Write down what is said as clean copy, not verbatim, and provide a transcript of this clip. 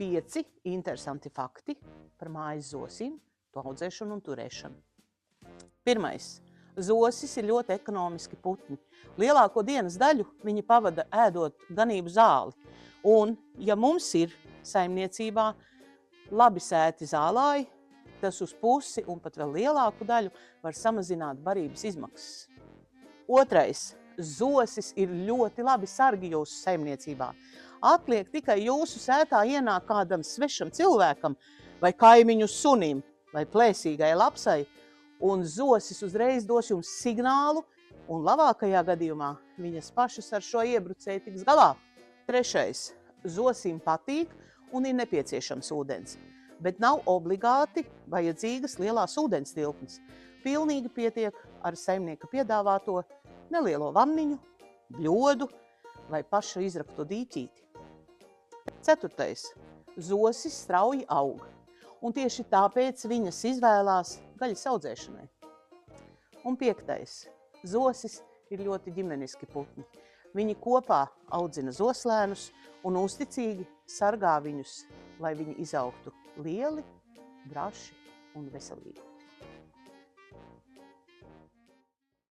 5 interesanti fakti par mājas zosīm, to audzēšanu un turēšanu. Pirmais. Zosis ir ļoti ekonomiski putni. Lielāko dienas daļu viņi pavada ēdot ganību zāli. Un, ja mums ir saimniecībā labi sēti zālāji, tas uz pusi un pat vēl lielāku daļu var samazināt barības izmaksas. Otrais. Zosis ir ļoti labi sargi jūsu saimniecībā. Atliek tikai jūsu sētā ienāk kādam svešam cilvēkam vai kaimiņu sunim vai plēsīgai lapsai, un zosis uzreiz dos jums signālu, un labākajā gadījumā viņas pašas ar šo iebrucēju tiks galā. Trešais. Zosim patīk un ir nepieciešams ūdens, bet nav obligāti vajadzīgas lielās ūdens tilpnes. Pilnīgi pietiek ar saimnieka piedāvāto nelielo vanniņu, bļodu vai paša izrakto dīķīti. Ceturtais. Zosis strauji aug, un tieši tāpēc viņas izvēlās gaļas audzēšanai. Un piektais. Zosis ir ļoti ģimeniski putni. Viņi kopā audzina zoslēnus un uzticīgi sargā viņus, lai viņi izaugtu lieli, braši un veselīgi.